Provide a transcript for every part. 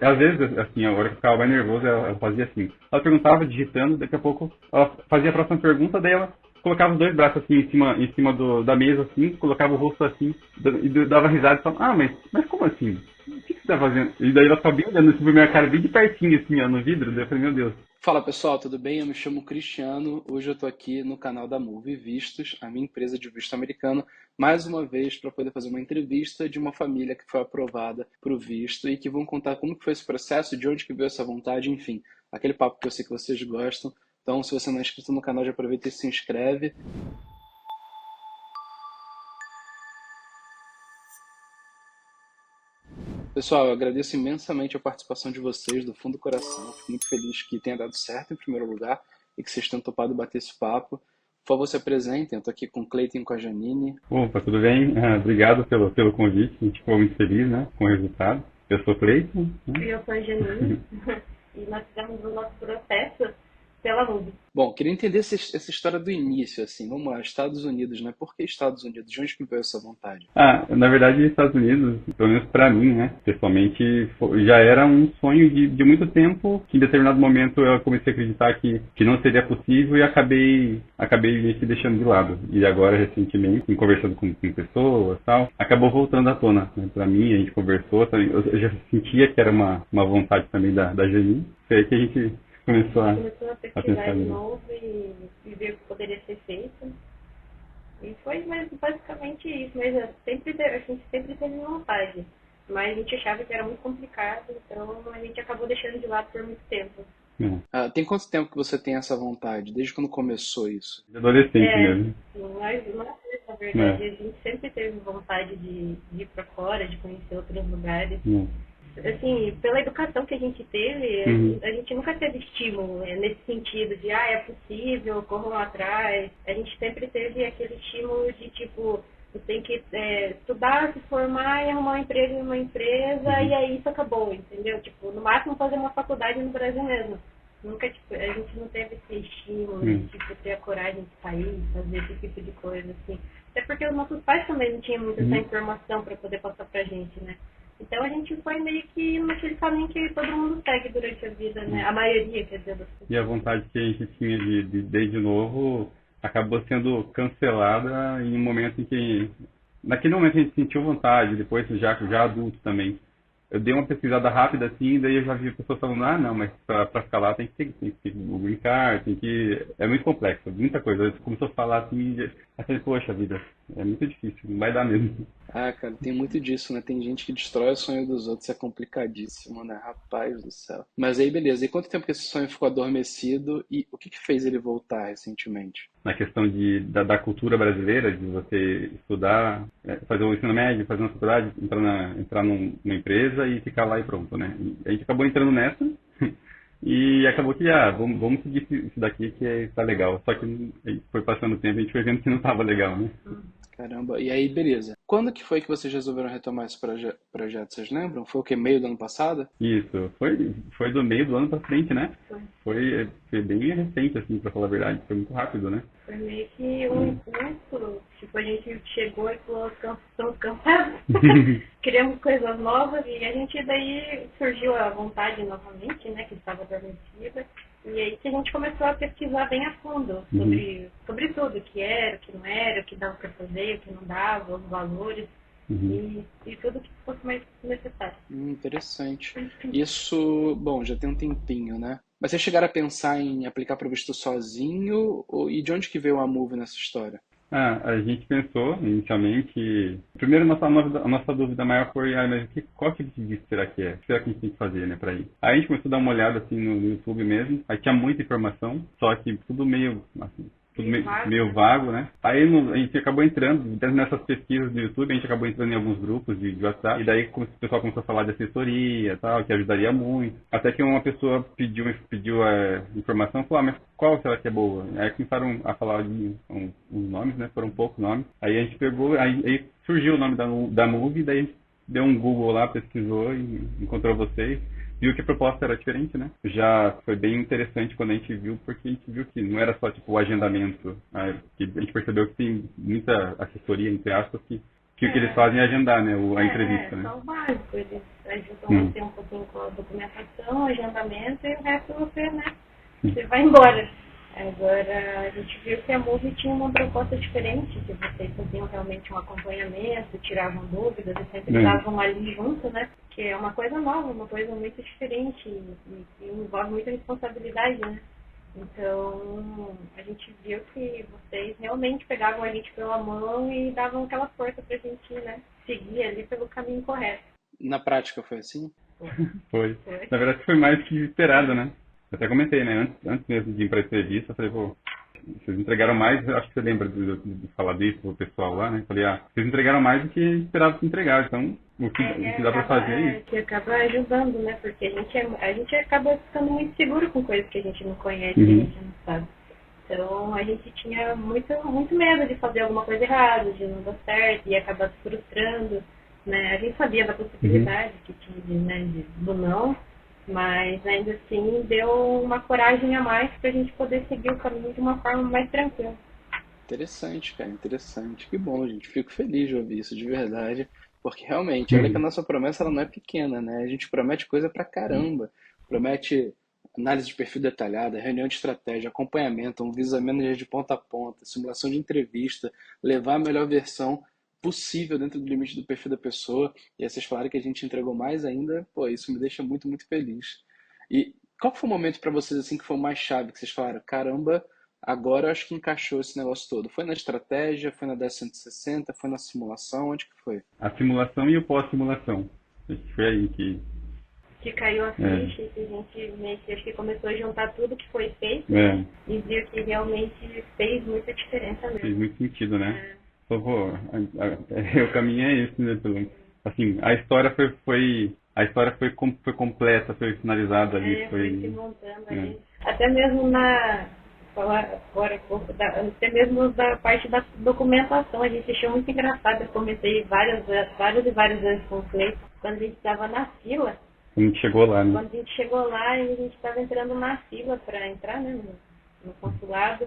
às vezes, assim, agora que eu ficava mais nervoso, ela fazia assim. Ela perguntava, digitando, daqui a pouco ela fazia a próxima pergunta, daí ela colocava os dois braços assim em cima da mesa, assim, colocava o rosto assim, e dava risada e falava, mas como assim? O que você tá fazendo? E daí ela ficava bem olhando assim pra minha cara, bem de pertinho, assim, ó, no vidro, daí eu falei, meu Deus. Fala pessoal, tudo bem? Eu me chamo Cristiano. Hoje eu estou aqui no canal da Move Vistos, a minha empresa de visto americano, mais uma vez para poder fazer uma entrevista de uma família que foi aprovada para o visto e que vão contar como que foi esse processo, de onde que veio essa vontade, enfim, aquele papo que eu sei que vocês gostam. Então, se você não é inscrito no canal, já aproveita e se inscreve. Pessoal, eu agradeço imensamente a participação de vocês, do fundo do coração. Fico muito feliz que tenha dado certo em primeiro lugar e que vocês tenham topado bater esse papo. Por favor, se apresentem. Eu estou aqui com o Cleiton e com a Janine. Opa, tudo bem? Obrigado pelo convite, a gente ficou muito feliz, né, com o resultado. Eu sou Cleiton, né? Eu sou a Janine e nós fizemos o nosso processo pela Move. Bom, queria entender essa história do início, assim. Vamos lá, Estados Unidos, né? Por que Estados Unidos? De onde que veio essa vontade? Na verdade, Estados Unidos, pelo menos pra mim, né, pessoalmente, já era um sonho de muito tempo, que em determinado momento eu comecei a acreditar que não seria possível e acabei meio que deixando de lado. E agora, recentemente, em conversando com pessoas e tal, acabou voltando à tona, né, pra mim, a gente conversou, eu já sentia que era uma vontade também da Janine, foi aí que a gente começou a pesquisar pensar de nisso. novo e ver o que poderia ser feito. E foi basicamente isso, mas a gente sempre teve vontade. Mas a gente achava que era muito complicado, então a gente acabou deixando de lado por muito tempo. Tem quanto tempo que você tem essa vontade? Desde quando começou isso? De adolescente mesmo. Nós, na verdade, É. a gente sempre teve vontade de ir para fora, de conhecer outros lugares. Assim, pela educação que a gente teve, Uhum. a gente nunca teve estímulo, né, nesse sentido de, é possível, corram atrás. A gente sempre teve aquele estímulo de, tipo, você tem que estudar, se formar e arrumar um emprego em uma empresa, e aí isso acabou, entendeu? Tipo, no máximo fazer uma faculdade no Brasil mesmo. Nunca, tipo, a gente não teve esse estímulo de, tipo, ter a coragem de sair, fazer esse tipo de coisa, assim. Até porque os nossos pais também não tinham muita essa informação para poder passar pra gente, né? Então a gente foi meio que naquele caminho que todo mundo segue durante a vida, né? A maioria, quer dizer, das pessoas. E a vontade que a gente tinha desde novo acabou sendo cancelada em um momento em que, naquele momento a gente sentiu vontade, depois já adulto também. Eu dei uma pesquisada rápida assim, daí eu já vi pessoas falando, não, mas pra ficar lá tem que o green card, tem que... É muito complexo, muita coisa. Eu começou a falar assim, eu falei, poxa vida, é muito difícil, não vai dar mesmo. Cara, tem muito disso, né? Tem gente que destrói o sonho dos outros, é complicadíssimo, né? Rapaz do céu. Mas aí, beleza. E quanto tempo que esse sonho ficou adormecido e o que que fez ele voltar recentemente? Na questão da cultura brasileira, de você estudar, fazer o ensino médio, fazer uma faculdade, entrar numa empresa e ficar lá e pronto, né? E a gente acabou entrando nessa e acabou que, vamos seguir isso daqui que tá legal. Só que aí foi passando o tempo e a gente foi vendo que não tava legal, né? Caramba, e aí, beleza. Quando que foi que vocês resolveram retomar esse projeto? Vocês lembram? Foi o que, meio do ano passado? Isso, foi do meio do ano pra frente, né? Foi bem recente, assim, pra falar a verdade. Foi muito rápido, né? Foi meio que um impulso. Tipo, a gente chegou e falou, estamos cansados, queremos coisas novas. E a gente daí surgiu a vontade novamente, né? Que estava adormecida. E aí que a gente começou a pesquisar bem a fundo sobre tudo, o que era, o que não era, o que dava para fazer, o que não dava, os valores e tudo que fosse mais necessário. Interessante. Isso, bom, já tem um tempinho, né? Mas vocês chegaram a pensar em aplicar para o visto sozinho? E de onde que veio a Move nessa história? A gente pensou inicialmente. Primeiro, a nossa dúvida maior foi: mas qual tipo de visto será que é? O que será que a gente tem que fazer, né, para ir? Aí a gente começou a dar uma olhada assim no YouTube mesmo. Aí tinha muita informação, só que tudo meio assim, meio vago, né? Aí a gente acabou entrando nessas pesquisas do YouTube, a gente acabou entrando em alguns grupos de WhatsApp, e daí o pessoal começou a falar de assessoria e tal, que ajudaria muito. Até que uma pessoa pediu informação, falou, mas qual será que é boa? Aí começaram a falar de uns nomes, né? Foram poucos nomes. Aí a gente pegou, aí surgiu o nome da Move, daí a gente deu um Google lá, pesquisou e encontrou vocês. Viu que a proposta era diferente, né? Já foi bem interessante quando a gente viu, porque a gente viu que não era só tipo o agendamento, que a gente percebeu que tem muita assessoria, entre aspas, que Que o que eles fazem é agendar, né, a entrevista, É né? só o básico. Eles ajudam Hum. você um pouquinho com a documentação, agendamento e o resto você, né? Sim. Você vai embora. Agora, a gente viu que a Move tinha uma proposta diferente, que vocês faziam realmente um acompanhamento, tiravam dúvidas e sempre estavam ali junto, né? Que é uma coisa nova, uma coisa muito diferente e envolve muita responsabilidade, né? Então, a gente viu que vocês realmente pegavam a gente pela mão e davam aquela força pra gente, né? Seguir ali pelo caminho correto. Na prática foi assim? Foi. Foi. Na verdade, foi mais que esperado, né? Eu até comentei, né? Antes mesmo de ir pra entrevista, eu falei, pô, vocês entregaram mais, eu acho que você lembra de falar disso pro pessoal lá, né? Eu falei, vocês entregaram mais do que esperava que entregar, então o que dá pra fazer é isso. Que acaba ajudando, né? Porque a gente acaba ficando muito seguro com coisas que a gente não conhece, que a gente não sabe. Então a gente tinha muito medo de fazer alguma coisa errada, de não dar certo e acabar se frustrando, né? A gente sabia da possibilidade que tinha, né, do não, mas ainda assim deu uma coragem a mais para a gente poder seguir o caminho de uma forma mais tranquila. Interessante, cara, interessante. Que bom, gente. Fico feliz de ouvir isso de verdade, porque realmente, olha que a nossa promessa ela não é pequena, né? A gente promete coisa pra caramba. Promete análise de perfil detalhada, reunião de estratégia, acompanhamento, um visamento de ponta a ponta, simulação de entrevista, levar a melhor versão possível dentro do limite do perfil da pessoa. E aí vocês falaram que a gente entregou mais ainda, pô, isso me deixa muito, muito feliz. E qual que foi o momento pra vocês assim que foi o mais chave, que vocês falaram, caramba, agora eu acho que encaixou esse negócio todo? Foi na estratégia, foi na 1060, foi na simulação, onde que foi? A simulação e o pós-simulação. Acho que foi aí Que caiu a ficha e que a gente meio que acho que começou a juntar tudo que foi feito, É. e viu que realmente fez muita diferença mesmo. fez muito sentido, né? Então, pô, o caminho é esse, né? Assim, a história foi completa, foi finalizada ali, Foi se foi. montando ali. Até mesmo falar agora um pouco, até mesmo da parte da documentação, a gente achou muito engraçado, eu comentei várias e várias vezes com o Cleiton, quando a gente estava na fila, A gente chegou lá, né? quando a gente chegou lá e a gente estava entrando na fila para entrar, né, no consulado,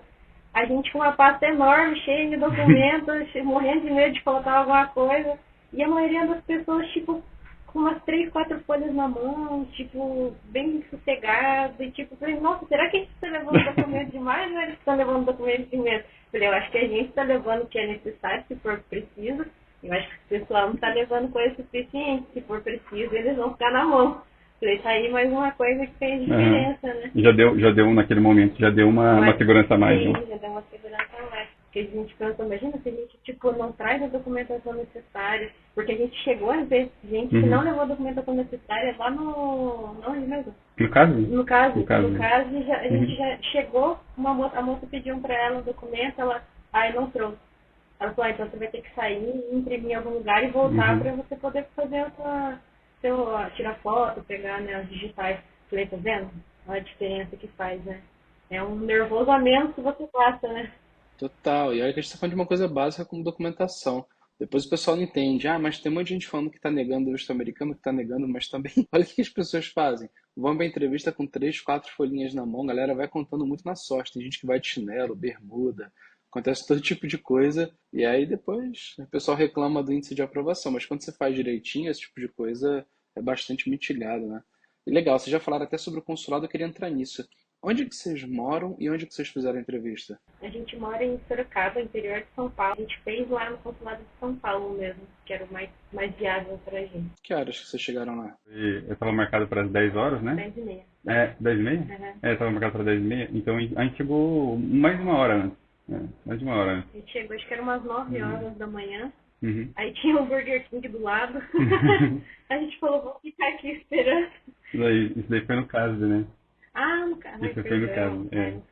a gente com uma pasta enorme, cheia de documentos, morrendo de medo de faltar alguma coisa, e a maioria das pessoas, tipo, com umas 3, 4 folhas na mão, tipo, bem sossegado, e tipo, falei, nossa, será que a gente está levando documento demais ou eles estão levando documento de medo? Falei, eu acho que a gente está levando o que é necessário, se for preciso, eu acho que o pessoal não está levando coisa suficiente, se for preciso, eles vão ficar na mão. Falei, tá aí mais uma coisa que fez diferença, né? Já deu naquele momento, já deu uma segurança a mais, sim, né? já deu uma segurança a mais. Porque a gente pensou, imagina se a gente, tipo, não traz a documentação necessária, porque a gente chegou a ver gente que não levou a documentação necessária lá onde mesmo? No caso? No caso, né? a gente já chegou, a moça pediu pra ela o documento, aí não trouxe. Ela falou, então você vai ter que sair, imprimir em algum lugar e voltar pra você poder fazer tirar foto, pegar, né, as digitais. Falei, tá vendo? Olha a diferença que faz, né? É um nervoso a menos que você passa, né? Total. E olha que a gente está falando de uma coisa básica como documentação. Depois o pessoal não entende. Ah, mas tem um monte de gente falando que está negando o visto americano, que está negando, mas também. Olha o que as pessoas fazem. Vão para entrevista com 3, 4 folhinhas na mão, a galera vai contando muito na sorte. Tem gente que vai de chinelo, bermuda, acontece todo tipo de coisa. E aí depois o pessoal reclama do índice de aprovação. Mas quando você faz direitinho, esse tipo de coisa é bastante mitigado, né? E legal, vocês já falaram até sobre o consulado, eu queria entrar nisso. Onde que vocês moram e onde que vocês fizeram a entrevista? A gente mora em Sorocaba, interior de São Paulo. A gente fez lá no consulado de São Paulo mesmo, que era o mais viável pra gente. Que horas que vocês chegaram lá? Eu estava marcado para as 10 horas, né? 10h30. 10h30? Uhum. Estava marcado para 10h30, então a gente chegou mais de uma hora antes. Mais de uma hora antes. A gente chegou, acho que era umas 9 horas da manhã. Uhum. Aí tinha um Burger King do lado. A gente falou, vamos ficar aqui esperando. Isso daí foi no caso, né? No caso. Isso foi no caso, No caso.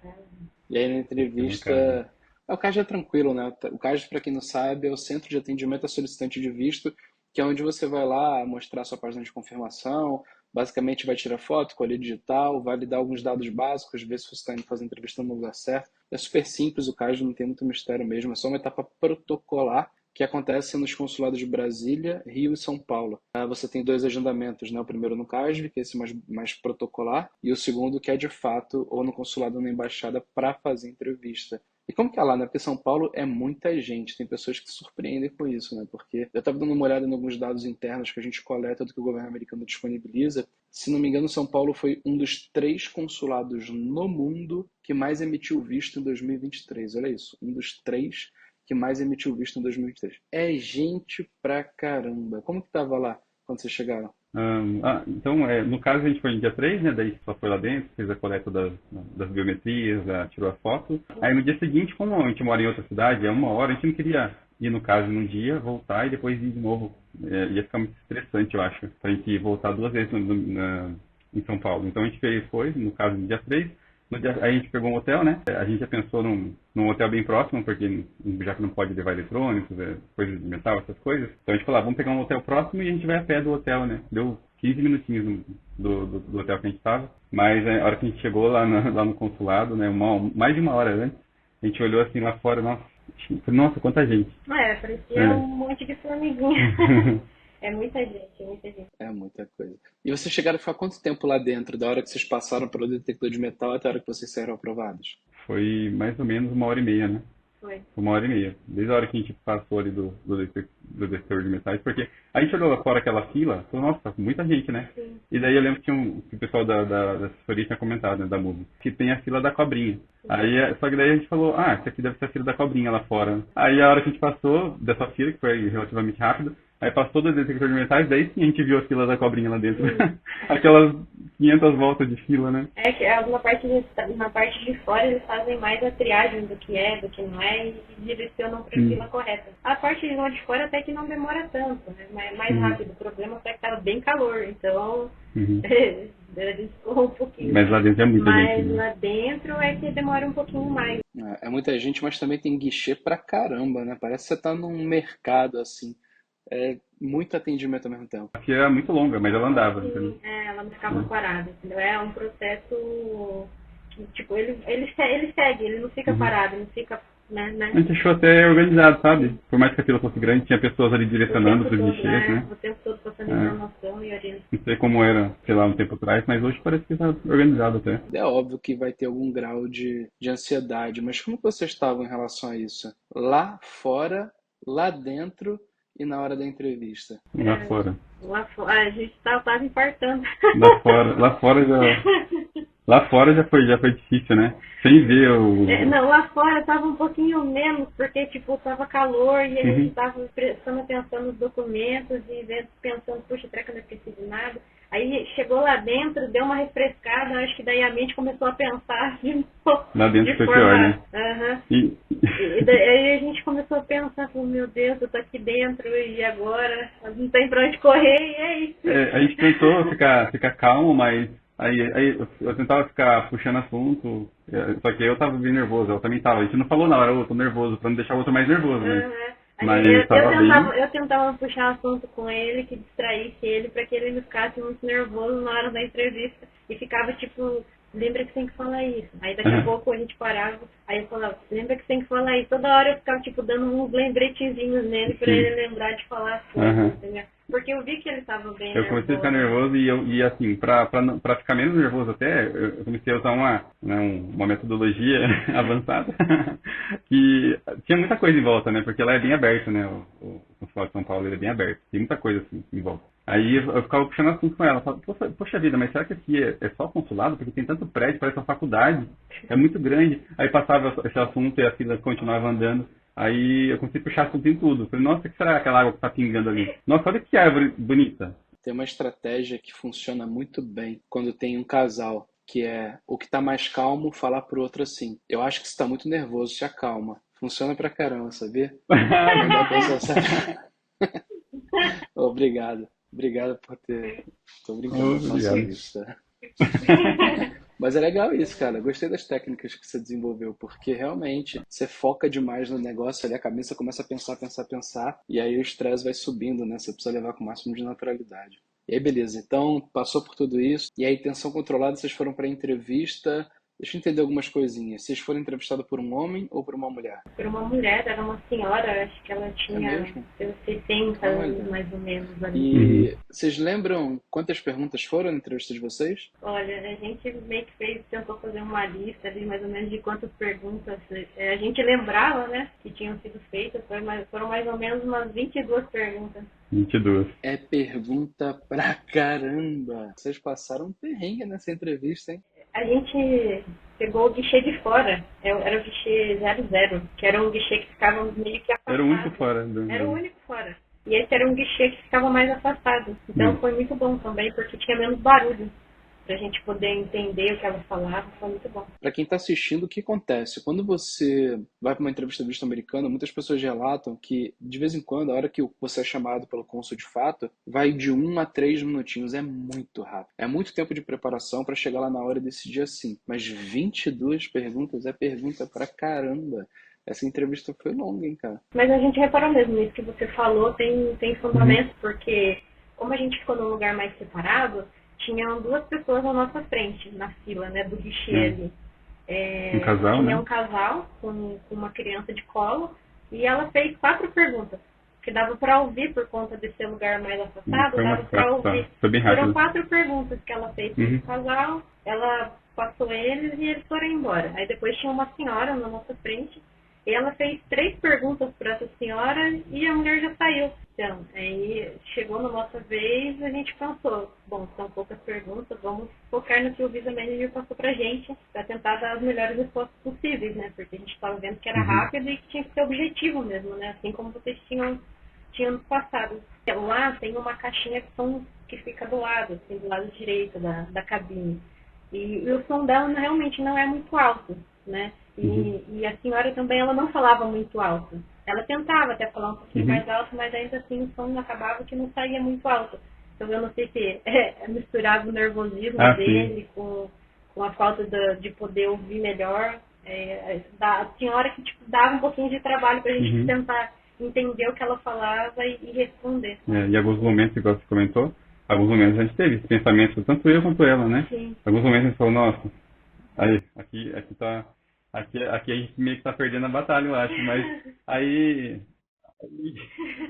E aí na entrevista. O CAS é tranquilo, né? O CAS, para quem não sabe, é o Centro de Atendimento a Solicitante de Visto, que é onde você vai lá mostrar sua página de confirmação, basicamente vai tirar foto, colher digital, vai lhe dar alguns dados básicos, ver se você está indo fazer entrevista no lugar certo. É super simples, o CAS não tem muito mistério mesmo, é só uma etapa protocolar que acontece nos consulados de Brasília, Rio e São Paulo. Você tem 2 agendamentos, né? O primeiro no CASV, que é esse mais protocolar, e o segundo que é de fato ou no consulado ou na embaixada para fazer entrevista. E como que é lá, né? Porque São Paulo é muita gente, tem pessoas que se surpreendem com isso, né? Porque eu estava dando uma olhada em alguns dados internos que a gente coleta do que o governo americano disponibiliza. Se não me engano, São Paulo foi um dos 3 consulados no mundo que mais emitiu visto em 2023. Olha isso, um dos 3 que mais emitiu visto em 2023. É gente pra caramba. Como que tava lá quando vocês chegaram? Então, no caso, a gente foi no dia 3, né? Daí só foi lá dentro, fez a coleta das biometrias, tirou a foto. Aí no dia seguinte, como a gente mora em outra cidade, é 1 hora, a gente não queria ir, no caso, num dia, voltar e depois ir de novo. Ia ficar muito estressante, eu acho, pra gente voltar 2 vezes em São Paulo. Então a gente foi, no caso, no dia 3. Aí a gente pegou um hotel, né? A gente já pensou num hotel bem próximo, porque já que não pode levar eletrônicos, coisas de metal, essas coisas. Então a gente falou, vamos pegar um hotel próximo e a gente vai a pé do hotel, né? Deu 15 minutinhos do hotel que a gente estava. Mas a hora que a gente chegou lá no consulado, né? Mais de 1 hora antes, a gente olhou assim lá fora, nossa, quanta gente. Parecia um monte de formiguinha. É muita gente, é muita gente. É muita coisa. E vocês chegaram a ficar quanto tempo lá dentro, da hora que vocês passaram pelo detector de metal até a hora que vocês saíram aprovados? Foi mais ou menos 1 hora e meia, né? Foi. 1 hora e meia. Desde a hora que a gente passou ali do detector de metais, porque a gente olhou lá fora aquela fila, falou, nossa, muita gente, né? Sim. E daí eu lembro que o pessoal da assessoria tinha comentado, né, da MUVI, que tem a fila da cobrinha. Aí, só que daí a gente falou, isso aqui deve ser a fila da cobrinha lá fora. Aí a hora que a gente passou dessa fila, que foi relativamente rápido, aí passou do detector de metais, daí sim a gente viu a fila da cobrinha lá dentro. Aquelas 500 voltas de fila, né? É que na parte de fora eles fazem mais a triagem do que é, do que não é, e direcionam para a fila correta. A parte de lá de fora até que não demora tanto, né? Mas é mais rápido. O problema é que estava bem calor, então eles corram um pouquinho. Mas lá dentro é muita gente. Mas Né? lá dentro é que demora um pouquinho mais. É muita gente, mas também tem guichê pra caramba, né? Parece que você tá num mercado, assim. É muito atendimento ao mesmo tempo. Aqui era muito longa, mas ela andava, entendeu? Ela não ficava parada, entendeu? É um processo que, tipo, ele segue, ele não fica parado, ele não fica, né? A gente achou até organizado, sabe? Por mais que a fila fosse grande, tinha pessoas ali direcionando para os guichês, né? O tempo todo passando informação e orientação. Não sei como era, sei lá, um tempo atrás, mas hoje parece que está organizado até. É óbvio que vai ter algum grau de ansiedade, mas como vocês estavam em relação a isso? Lá fora, lá dentro e na hora da entrevista? Lá fora. A gente estava quase infartando. Lá fora já foi difícil, né? Sem ver o... Não, lá fora tava um pouquinho menos, porque, tipo, tava calor e a gente tava prestando atenção nos documentos e pensando, puxa, será que eu não esqueci de nada? Aí chegou lá dentro, deu uma refrescada, acho que daí a mente começou a pensar de novo. Lá dentro foi pior, né? E daí a gente começou a pensar, meu Deus, eu tô aqui dentro e agora? Não tem pra onde correr e é isso. A gente tentou ficar calmo, mas aí eu tentava ficar puxando assunto, só que eu tava bem nervoso, ela também tava. A gente não falou na hora, eu tô nervoso, pra não deixar o outro mais nervoso, né? Mas eu tentava puxar assunto com ele, que distraísse ele, para que ele não ficasse muito nervoso na hora da entrevista. E ficava tipo, lembra que tem que falar isso. Aí daqui a pouco a gente parava, aí eu falava, lembra que tem que falar isso. Toda hora eu ficava tipo dando uns lembretezinhos nele para ele lembrar de falar as coisas, entendeu? Porque eu vi que ele estava bem nervoso. Eu comecei a ficar nervoso e assim, pra ficar menos nervoso até, eu comecei a usar uma metodologia avançada que tinha muita coisa em volta, né? Porque lá é bem aberto, né? O Consulado de São Paulo ele é bem aberto. Tem muita coisa assim em volta. Aí eu ficava puxando assunto com ela. Falava, poxa vida, mas será que aqui é só consulado? Porque tem tanto prédio, parece uma faculdade. É muito grande. Aí passava esse assunto e a fila continuava andando. Aí eu consegui puxar assunto em tudo. Falei, nossa, o que será aquela água que tá pingando ali? Nossa, olha que árvore bonita. Tem uma estratégia que funciona muito bem quando tem um casal, que é o que tá mais calmo falar pro outro assim. Eu acho que você tá muito nervoso, se acalma. Funciona pra caramba, sabia? Não dá pra acessar. Obrigado. Obrigado por ter... Tô brincando, faço isso, tá? Mas é legal isso, cara. Gostei das técnicas que você desenvolveu, porque realmente você foca demais no negócio, ali a cabeça começa a pensar, e aí o estresse vai subindo, né? Você precisa levar com o máximo de naturalidade. E aí, beleza. Então, passou por tudo isso, e aí, tensão controlada, vocês foram para a entrevista. Deixa eu entender algumas coisinhas. Vocês foram entrevistados por um homem ou por uma mulher? Por uma mulher, era uma senhora, acho que ela É tinha mesmo? seus 60 Olha. anos mais ou menos ali. E vocês lembram quantas perguntas foram na entrevista de vocês? Olha, a gente meio que tentou fazer uma lista ali mais ou menos de quantas perguntas a gente lembrava, né, que tinham sido feitas. Foram mais ou menos umas 22 perguntas. 22. É pergunta pra caramba. Vocês passaram um perrengue nessa entrevista, hein? A gente pegou o guichê de fora, era o guichê 00, que era um guichê que ficava meio que afastado. Era o único fora. Era o único fora. E esse era um guichê que ficava mais afastado. Então foi muito bom também, porque tinha menos barulho. Pra gente poder entender o que ela falava, foi muito bom. Para quem está assistindo, o que acontece? Quando você vai para uma entrevista de visto americano, muitas pessoas relatam que, de vez em quando, a hora que você é chamado pelo cônsul de fato, vai de 1 a 3 minutinhos. É muito rápido. É muito tempo de preparação para chegar lá na hora e decidir assim. Mas 22 perguntas é pergunta pra caramba. Essa entrevista foi longa, hein, cara? Mas a gente reparou mesmo, isso que você falou tem fundamento, porque como a gente ficou num lugar mais separado, tinham 2 pessoas à nossa frente, na fila, né, do guichê ali. Um casal, tinha né? um casal com uma criança de colo e ela fez 4 perguntas, que dava para ouvir por conta desse lugar mais afastado, Foi dava para ouvir. Foi bem rápido. Foram 4 perguntas que ela fez para o casal, ela passou eles e eles foram embora. Aí depois tinha uma senhora na nossa frente e ela fez 3 perguntas para essa senhora e a mulher já saiu. Então, aí chegou na nossa vez, a gente pensou, bom, são poucas perguntas, vamos focar no que o Visa Manager passou pra gente, para tentar dar as melhores respostas possíveis, né? Porque a gente estava vendo que era rápido e que tinha que ser objetivo mesmo, né? Assim como vocês tinham nos passado. Lá tem uma caixinha que fica do lado, assim, do lado direito da cabine. E o som dela realmente não é muito alto, né? E a senhora também, ela não falava muito alto. Ela tentava até falar um pouquinho mais alto, mas ainda assim o som acabava que não saía muito alto. Então eu não sei se misturava o nervosismo dele com a falta de poder ouvir melhor. Tinha hora que dava um pouquinho de trabalho pra gente tentar entender o que ela falava e responder. E alguns momentos, igual você comentou, alguns momentos a gente teve esse pensamento, tanto eu quanto ela, né? Sim. Alguns momentos a gente falou, nossa, aqui a gente meio que tá perdendo a batalha, eu acho, mas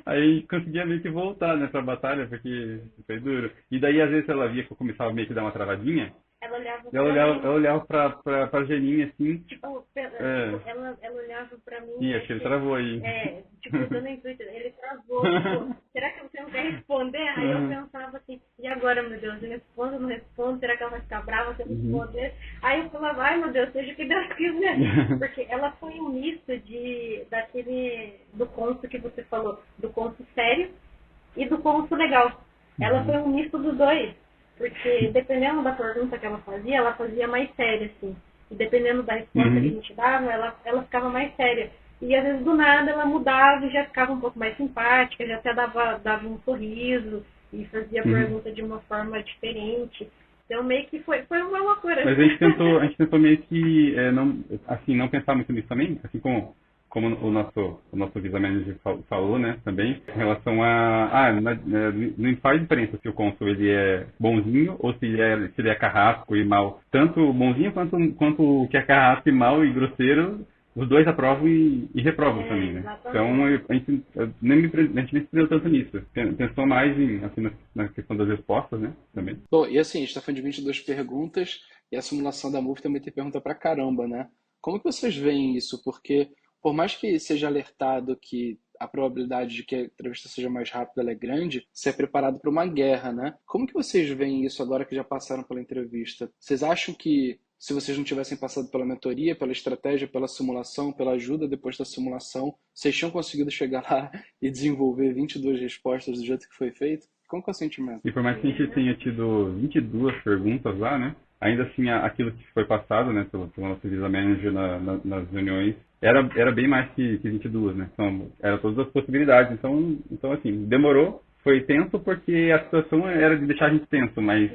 aí conseguia meio que voltar, né, pra batalha, porque foi duro. E daí, às vezes, ela via que eu começava meio que dar uma travadinha, Ela olhava ela olhava pra Geninha, assim. Tipo, ela olhava pra mim. Sim, acho que ele travou aí. Tipo, dando intuito, ele travou. Tipo, será que você não quer responder? Aí eu pensava assim, e agora, meu Deus, eu respondo ou não respondo? Será que ela vai ficar brava se eu responder? Aí eu falava, ai meu Deus, seja o que Deus quiser. Porque ela foi um misto do cônsul que você falou, do cônsul sério e do cônsul legal. Ela foi um misto dos dois. Porque dependendo da pergunta que ela fazia mais séria, assim. E dependendo da resposta que a gente dava, ela ficava mais séria. E às vezes do nada ela mudava e já ficava um pouco mais simpática, já até dava um sorriso e fazia a pergunta de uma forma diferente. Então meio que foi uma loucura. Mas a gente tentou meio que não pensar muito nisso também, assim como o nosso Visa Manager falou, né, também, em relação não faz diferença se o cônsul ele é bonzinho ou se ele é carrasco e mal. Tanto o bonzinho quanto o que é carrasco e mal e grosseiro, os dois aprovam e reprovam também, né? Exatamente. Então a gente nem se prendeu tanto nisso. Pensou mais na questão das respostas, né, também. Bom, e assim, a gente está falando de 22 perguntas e a simulação da MOVE também tem pergunta pra caramba, né? Como que vocês veem isso? Porque por mais que seja alertado que a probabilidade de que a entrevista seja mais rápida ela é grande, você é preparado para uma guerra, né? Como que vocês veem isso agora que já passaram pela entrevista? Vocês acham que se vocês não tivessem passado pela mentoria, pela estratégia, pela simulação, pela ajuda depois da simulação, vocês tinham conseguido chegar lá e desenvolver 22 respostas do jeito que foi feito? Como que é o sentimento? E por mais que a gente tenha tido 22 perguntas lá, né? Ainda assim, aquilo que foi passado, né, pelo nosso Visa Manager nas reuniões, era bem mais que 22, né? Então, eram todas as possibilidades. Então, assim, demorou, foi tenso porque a situação era de deixar a gente tenso, mas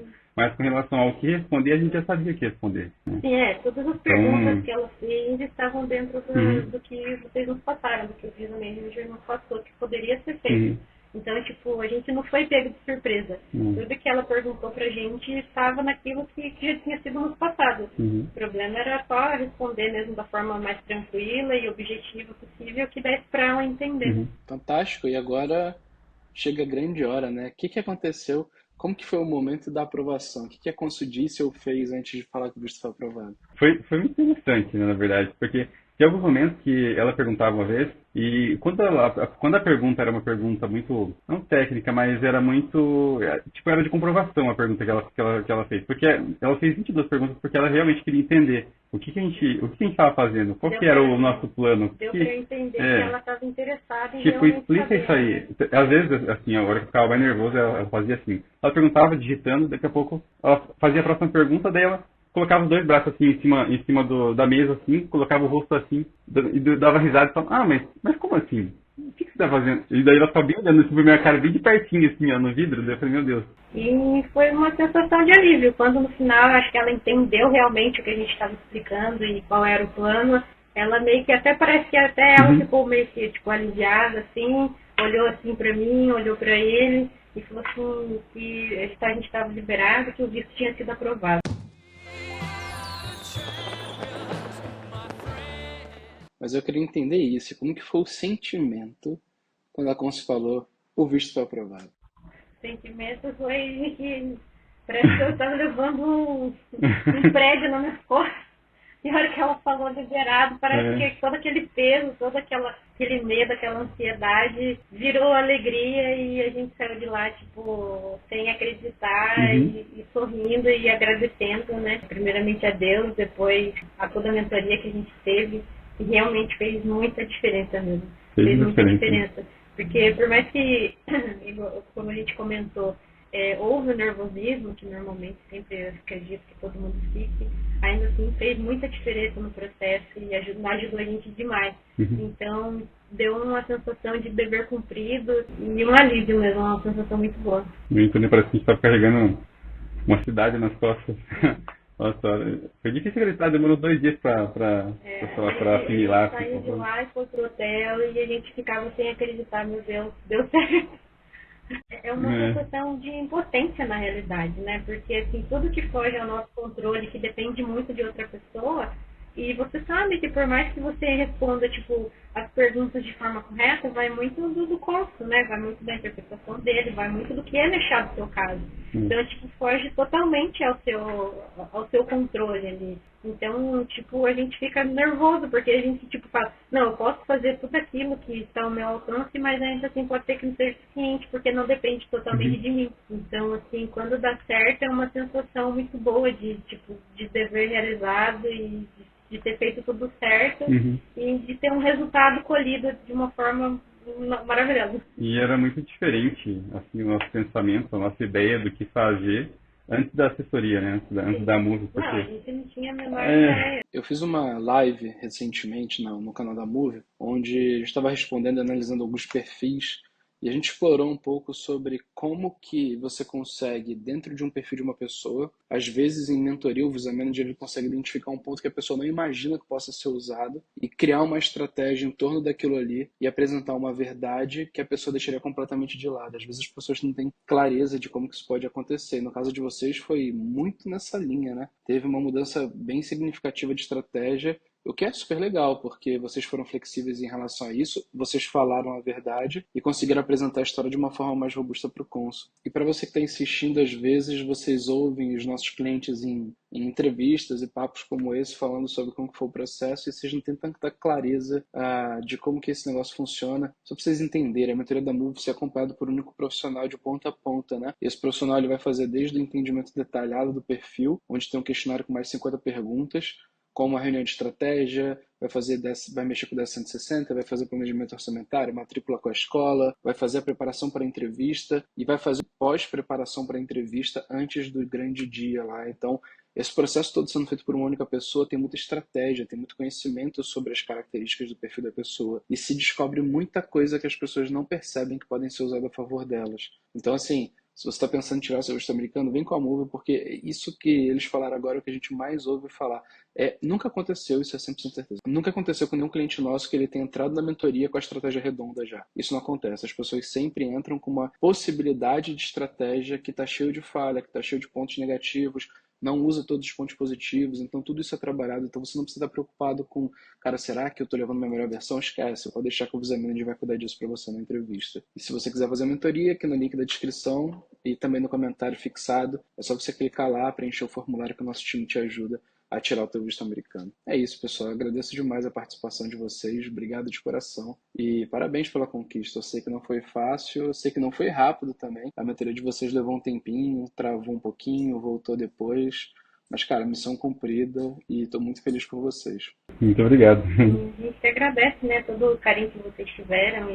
com relação ao que responder, a gente já sabia o que responder. Né? Sim, todas as perguntas que ela fez estavam dentro do que vocês nos passaram, do que o Visa Manager nos passou, que poderia ser feito. Então, tipo, a gente não foi pego de surpresa. Tudo que ela perguntou pra gente estava naquilo que já tinha sido nos passados. O problema era só responder mesmo da forma mais tranquila e objetiva possível, que desse pra ela entender. Fantástico. E agora chega a grande hora, né? O que que aconteceu? Como que foi o momento da aprovação? O que que a Consul disse ou fez antes de falar que o visto foi aprovado? Foi muito interessante, né, na verdade, porque tem alguns momentos que ela perguntava uma vez, e quando a pergunta era uma pergunta muito, não técnica, mas era muito, tipo, era de comprovação a pergunta que ela fez. Porque ela fez 22 perguntas porque ela realmente queria entender o que a gente estava fazendo, qual que era o nosso plano. Deu pra eu entender que ela estava interessada em Tipo, realmente explica saber, isso aí. né? Às vezes, assim, a hora que eu ficava mais nervoso, ela fazia assim. Ela perguntava, digitando, daqui a pouco ela fazia a próxima pergunta, daí ela colocava os dois braços assim em cima da mesa, assim, colocava o rosto assim, e dava risada e falava, mas como assim? O que você tá fazendo? E daí ela ficava bem olhando assim pra minha cara, bem de pertinho, assim, ó, no vidro. Daí eu falei, meu Deus. E foi uma sensação de alívio. Quando no final, acho que ela entendeu realmente o que a gente estava explicando e qual era o plano, ela meio que até parece que até ela ficou meio que tipo, aliviada, assim, olhou assim pra mim, olhou pra ele e falou assim que a gente estava liberado, que o visto tinha sido aprovado. Mas eu queria entender isso. Como que foi o sentimento quando a Consul falou o visto foi aprovado? O sentimento foi que parece que eu estava levando um prédio nas minhas costas. E a hora que ela falou liberado, parece que todo aquele peso, todo aquele medo, aquela ansiedade virou alegria e a gente saiu de lá, tipo, sem acreditar e sorrindo e agradecendo, né? Primeiramente a Deus, depois a toda a mentoria que a gente teve, e realmente fez muita diferença mesmo. Fez muita diferença. Porque por mais que, como a gente comentou, houve o nervosismo, que normalmente sempre eu acredito que todo mundo fique, ainda assim fez muita diferença no processo e ajudou a gente demais. Então, deu uma sensação de dever cumprido e um alívio mesmo, uma sensação muito boa. Muito, né? Parece que a gente estava carregando uma cidade nas costas. Nossa, foi difícil acreditar, demorou 2 dias pra assimilar. A gente saiu de lá e foi pro hotel e a gente ficava sem acreditar, meu Deus, deu certo. É uma sensação de impotência na realidade, né? Porque assim, tudo que foge ao nosso controle, que depende muito de outra pessoa, e você sabe que por mais que você responda, tipo, as perguntas de forma correta, vai muito do cônsul, né? Vai muito da interpretação dele, vai muito do que ele achar do seu caso. Então, tipo, foge totalmente ao seu controle ali. Então, tipo, a gente fica nervoso, porque a gente, tipo, fala, não, eu posso fazer tudo aquilo que está ao meu alcance, mas ainda assim pode ser que não seja suficiente, porque não depende totalmente de mim. Então, assim, quando dá certo, é uma sensação muito boa de, tipo, de dever realizado e de ter feito tudo certo e de ter um resultado colhido de uma forma maravilhosa. E era muito diferente, assim, o nosso pensamento, a nossa ideia do que fazer antes da assessoria, né? Antes da música. Porque... Não, a gente não tinha a menor ideia. Eu fiz uma live recentemente no canal da Move, onde eu estava respondendo e analisando alguns perfis e a gente explorou um pouco sobre como que você consegue, dentro de um perfil de uma pessoa, às vezes em mentoria o Visa Manager ele consegue identificar um ponto que a pessoa não imagina que possa ser usado e criar uma estratégia em torno daquilo ali e apresentar uma verdade que a pessoa deixaria completamente de lado. Às vezes as pessoas não têm clareza de como que isso pode acontecer. No caso de vocês foi muito nessa linha, né? Teve uma mudança bem significativa de estratégia, o que é super legal, porque vocês foram flexíveis em relação a isso, vocês falaram a verdade e conseguiram apresentar a história de uma forma mais robusta para o cônsul. E para você que está insistindo, às vezes vocês ouvem os nossos clientes em entrevistas e papos como esse, falando sobre como que foi o processo, e vocês não têm tanta clareza de como que esse negócio funciona. Só para vocês entenderem, a mentoria da Move é acompanhada por um único profissional de ponta a ponta, né? E esse profissional ele vai fazer desde o entendimento detalhado do perfil, onde tem um questionário com mais de 50 perguntas, como a reunião de estratégia, vai mexer com o 160, vai fazer planejamento orçamentário, matrícula com a escola, vai fazer a preparação para a entrevista e vai fazer pós-preparação para a entrevista antes do grande dia lá. Então, esse processo todo sendo feito por uma única pessoa tem muita estratégia, tem muito conhecimento sobre as características do perfil da pessoa e se descobre muita coisa que as pessoas não percebem que podem ser usadas a favor delas. Então, assim, Se você está pensando em tirar o seu visto americano, vem com a Move, porque isso que eles falaram agora é o que a gente mais ouve falar. Nunca aconteceu, isso é 100% certeza. Nunca aconteceu com nenhum cliente nosso que ele tenha entrado na mentoria com a estratégia redonda já. Isso não acontece. As pessoas sempre entram com uma possibilidade de estratégia que está cheio de falha, que está cheio de pontos negativos, não usa todos os pontos positivos, então tudo isso é trabalhado. Então você não precisa estar preocupado com, cara, será que eu estou levando a minha melhor versão? Esquece, pode deixar que o Visamine vai cuidar disso para você na entrevista. E se você quiser fazer a mentoria, aqui no link da descrição e também no comentário fixado, é só você clicar lá, preencher o formulário que o nosso time te ajuda a tirar o teu visto americano. É isso, pessoal. Eu agradeço demais a participação de vocês. Obrigado de coração. E parabéns pela conquista. Eu sei que não foi fácil, eu sei que não foi rápido também. A mentoria de vocês levou um tempinho, travou um pouquinho, voltou depois. Mas, cara, missão cumprida e estou muito feliz por vocês. Muito obrigado. A gente agradece, né, todo o carinho que vocês tiveram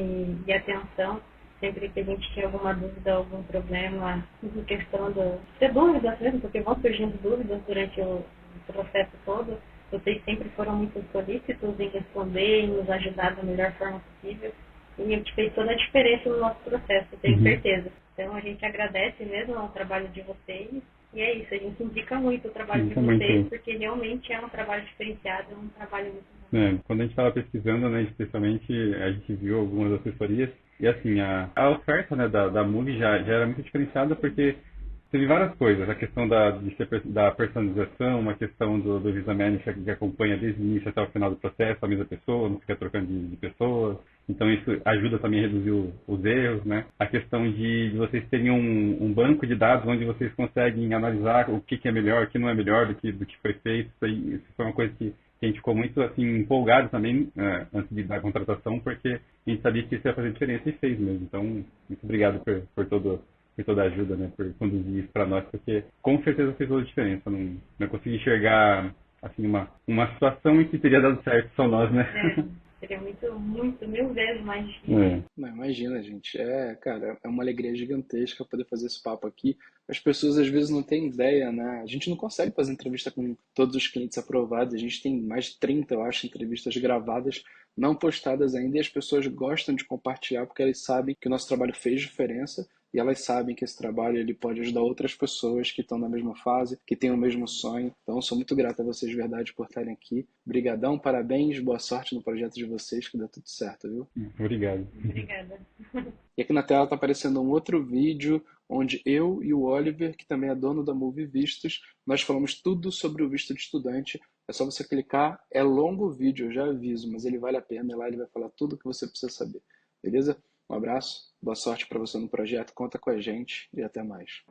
e atenção. Sempre que a gente tinha alguma dúvida, algum problema, em questão de dúvidas mesmo, porque vão surgindo dúvidas durante o processo todo, vocês sempre foram muito solícitos em responder e nos ajudar da melhor forma possível. E a gente fez toda a diferença no nosso processo, eu tenho certeza. Então a gente agradece mesmo ao trabalho de vocês. E é isso, a gente indica muito o trabalho de vocês, porque realmente é um trabalho diferenciado, é um trabalho muito bom. Quando a gente estava pesquisando, né, especialmente, a gente viu algumas assessorias, e assim, a oferta, né, da Move já era muito diferenciada, porque teve várias coisas, a questão da personalização, uma questão do Visa Manager que acompanha desde o início até o final do processo, a mesma pessoa, não fica trocando de pessoas. Então isso ajuda também a reduzir os erros, né? A questão de vocês terem um banco de dados onde vocês conseguem analisar o que é melhor, o que não é melhor do que foi feito. Isso foi uma coisa que a gente ficou muito assim empolgado também antes da contratação, porque a gente sabia que isso ia fazer diferença e fez mesmo. Então, muito obrigado por toda a ajuda, né, por conduzir isso para nós, porque com certeza fez toda a diferença. Não consegui enxergar assim uma situação em que teria dado certo só nós, né? Seria muito, mil vezes mais difícil. Não, imagina, gente. Cara, é uma alegria gigantesca poder fazer esse papo aqui. As pessoas às vezes não têm ideia, né? A gente não consegue fazer entrevista com todos os clientes aprovados. A gente tem mais de 30, eu acho, entrevistas gravadas, não postadas ainda, e as pessoas gostam de compartilhar porque elas sabem que o nosso trabalho fez diferença. E elas sabem que esse trabalho ele pode ajudar outras pessoas que estão na mesma fase, que têm o mesmo sonho. Então, sou muito grato a vocês de verdade por estarem aqui. Brigadão, parabéns, boa sorte no projeto de vocês, que dê tudo certo, viu? Obrigado. Obrigada. E aqui na tela está aparecendo um outro vídeo onde eu e o Oliver, que também é dono da Move Vistos, nós falamos tudo sobre o visto de estudante. É só você clicar, é longo o vídeo, eu já aviso, mas ele vale a pena. E lá ele vai falar tudo o que você precisa saber. Beleza? Um abraço, boa sorte para você no projeto, conta com a gente e até mais.